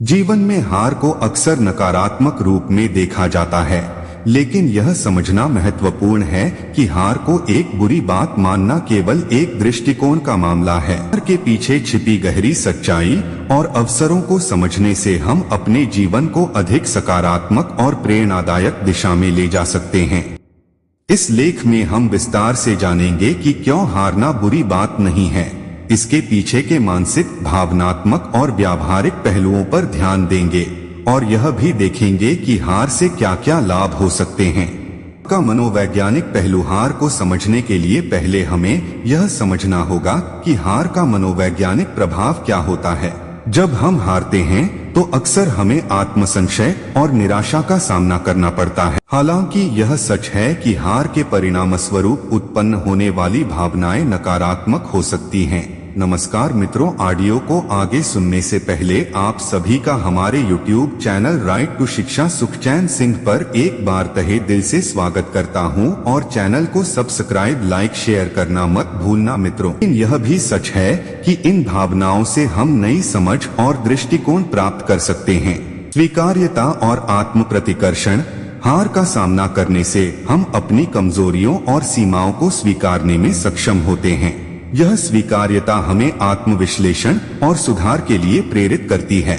जीवन में हार को अक्सर नकारात्मक रूप में देखा जाता है, लेकिन यह समझना महत्वपूर्ण है कि हार को एक बुरी बात मानना केवल एक दृष्टिकोण का मामला है। हार के पीछे छिपी गहरी सच्चाई और अवसरों को समझने से हम अपने जीवन को अधिक सकारात्मक और प्रेरणादायक दिशा में ले जा सकते हैं। इस लेख में हम विस्तार से जानेंगे कि क्यों हारना बुरी बात नहीं है, इसके पीछे के मानसिक, भावनात्मक और व्यावहारिक पहलुओं पर ध्यान देंगे और यह भी देखेंगे कि हार से क्या क्या लाभ हो सकते हैं। का मनोवैज्ञानिक पहलू। हार को समझने के लिए पहले हमें यह समझना होगा कि हार का मनोवैज्ञानिक प्रभाव क्या होता है। जब हम हारते हैं तो अक्सर हमें आत्मसंशय और निराशा का सामना करना पड़ता है। हालांकि यह सच है कि हार के परिणामस्वरूप उत्पन्न होने वाली भावनाएं नकारात्मक हो सकती हैं। नमस्कार मित्रों, ऑडियो को आगे सुनने से पहले आप सभी का हमारे YouTube चैनल राइट टू शिक्षा सुखचैन सिंह पर एक बार तहे दिल से स्वागत करता हूं और चैनल को सब्सक्राइब, लाइक, शेयर करना मत भूलना मित्रों। यह भी सच है कि इन भावनाओं से हम नई समझ और दृष्टिकोण प्राप्त कर सकते हैं। स्वीकार्यता और आत्म प्रतिकर्षण। हार का सामना करने से हम अपनी कमजोरियों और सीमाओं को स्वीकारने में सक्षम होते हैं। यह स्वीकार्यता हमें आत्मविश्लेषण और सुधार के लिए प्रेरित करती है।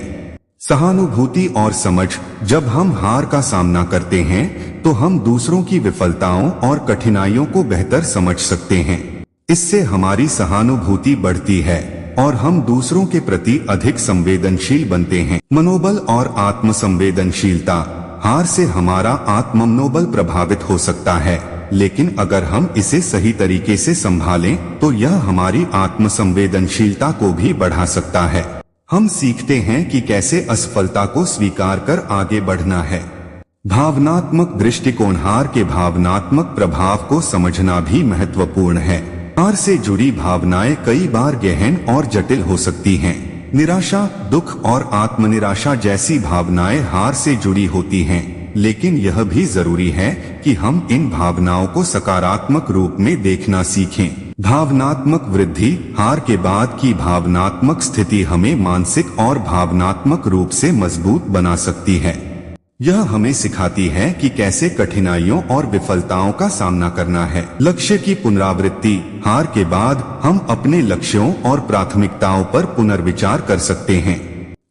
सहानुभूति और समझ। जब हम हार का सामना करते हैं तो हम दूसरों की विफलताओं और कठिनाइयों को बेहतर समझ सकते हैं। इससे हमारी सहानुभूति बढ़ती है और हम दूसरों के प्रति अधिक संवेदनशील बनते हैं। मनोबल और आत्मसंवेदनशीलता। हार से हमारा आत्ममनोबल प्रभावित हो सकता है, लेकिन अगर हम इसे सही तरीके से संभालें तो यह हमारी आत्मसंवेदनशीलता को भी बढ़ा सकता है। हम सीखते हैं कि कैसे असफलता को स्वीकार कर आगे बढ़ना है। भावनात्मक दृष्टिकोण। हार के भावनात्मक प्रभाव को समझना भी महत्वपूर्ण है। हार से जुड़ी भावनाएं कई बार गहन और जटिल हो सकती हैं। निराशा, दुख और आत्मनिराशा जैसी भावनाएं हार से जुड़ी होती हैं, लेकिन यह भी जरूरी है कि हम इन भावनाओं को सकारात्मक रूप में देखना सीखें। भावनात्मक वृद्धि। हार के बाद की भावनात्मक स्थिति हमें मानसिक और भावनात्मक रूप से मजबूत बना सकती है। यह हमें सिखाती है कि कैसे कठिनाइयों और विफलताओं का सामना करना है। लक्ष्य की पुनरावृत्ति। हार के बाद हम अपने लक्ष्यों और प्राथमिकताओं पर पुनर्विचार कर सकते हैं।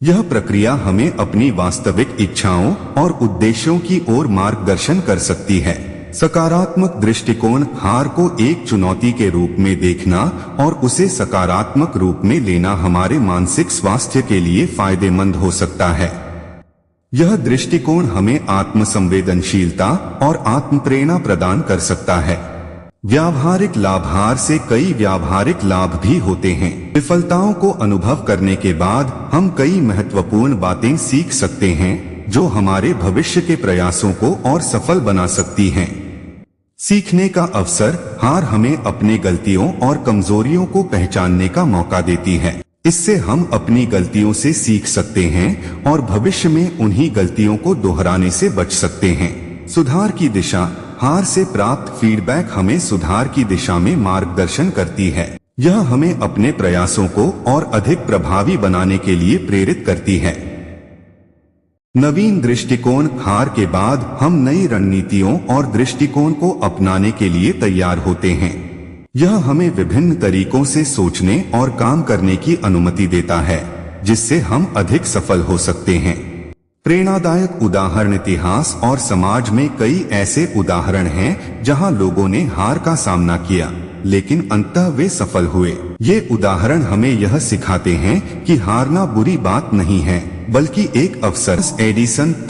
यह प्रक्रिया हमें अपनी वास्तविक इच्छाओं और उद्देश्यों की ओर मार्गदर्शन कर सकती है। सकारात्मक दृष्टिकोण। हार को एक चुनौती के रूप में देखना और उसे सकारात्मक रूप में लेना हमारे मानसिक स्वास्थ्य के लिए फायदेमंद हो सकता है। यह दृष्टिकोण हमें आत्मसंवेदनशीलता और आत्मप्रेरणा प्रदान कर सकता है। व्यावहारिक लाभ। हार से कई व्यावहारिक लाभ भी होते हैं। विफलताओं को अनुभव करने के बाद हम कई महत्वपूर्ण बातें सीख सकते हैं जो हमारे भविष्य के प्रयासों को और सफल बना सकती हैं। सीखने का अवसर। हार हमें अपनी गलतियों और कमजोरियों को पहचानने का मौका देती है। इससे हम अपनी गलतियों से सीख सकते हैं और भविष्य में उन्हीं गलतियों को दोहराने से बच सकते हैं। सुधार की दिशा। हार से प्राप्त फीडबैक हमें सुधार की दिशा में मार्गदर्शन करती है। यह हमें अपने प्रयासों को और अधिक प्रभावी बनाने के लिए प्रेरित करती है। नवीन दृष्टिकोण। हार के बाद हम नई रणनीतियों और दृष्टिकोण को अपनाने के लिए तैयार होते हैं। यह हमें विभिन्न तरीकों से सोचने और काम करने की अनुमति देता है, जिससे हम अधिक सफल हो सकते हैं। प्रेरणादायक उदाहरण। इतिहास और समाज में कई ऐसे उदाहरण हैं जहां लोगों ने हार का सामना किया, लेकिन अंततः वे सफल हुए। ये उदाहरण हमें यह सिखाते हैं कि हारना बुरी बात नहीं है, बल्कि एक अवसर।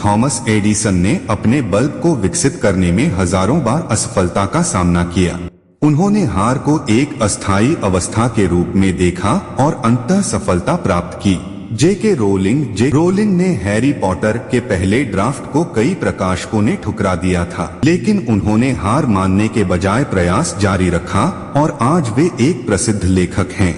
थॉमस एडिसन ने अपने बल्ब को विकसित करने में हजारों बार असफलता का सामना किया। उन्होंने हार को एक अस्थायी अवस्था के रूप में देखा और अंततः सफलता प्राप्त की। जे रोलिंग ने हैरी पॉटर के पहले ड्राफ्ट को कई प्रकाशकों ने ठुकरा दिया था, लेकिन उन्होंने हार मानने के बजाय प्रयास जारी रखा और आज वे एक प्रसिद्ध लेखक हैं।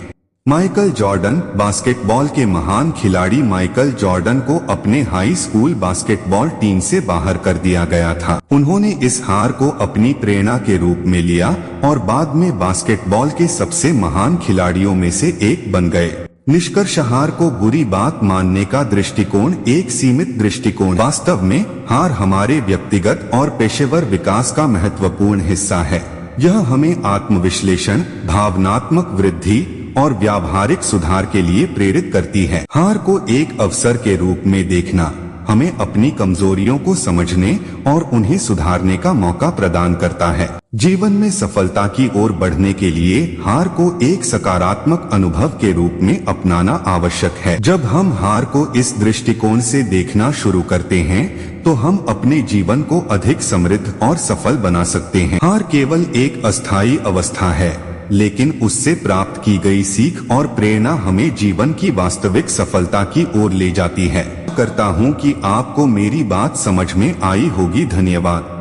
Michael Jordan. बास्केटबॉल के महान खिलाड़ी माइकल जॉर्डन को अपने हाई स्कूल बास्केटबॉल टीम से बाहर कर दिया गया था। उन्होंने इस हार को अपनी प्रेरणा के रूप में लिया और बाद में बास्केटबॉल के सबसे महान खिलाड़ियों में से एक बन गए। निष्कर्ष, हार को बुरी बात मानने का दृष्टिकोण एक सीमित दृष्टिकोण। वास्तव में हार हमारे व्यक्तिगत और पेशेवर विकास का महत्वपूर्ण हिस्सा है। यह हमें आत्मविश्लेषण, भावनात्मक वृद्धि और व्यावहारिक सुधार के लिए प्रेरित करती है। हार को एक अवसर के रूप में देखना हमें अपनी कमजोरियों को समझने और उन्हें सुधारने का मौका प्रदान करता है। जीवन में सफलता की ओर बढ़ने के लिए हार को एक सकारात्मक अनुभव के रूप में अपनाना आवश्यक है। जब हम हार को इस दृष्टिकोण से देखना शुरू करते हैं तो हम अपने जीवन को अधिक समृद्ध और सफल बना सकते हैं। हार केवल एक अस्थायी अवस्था है, लेकिन उससे प्राप्त की गई सीख और प्रेरणा हमें जीवन की वास्तविक सफलता की ओर ले जाती है। करता हूँ कि आपको मेरी बात समझ में आई होगी। धन्यवाद।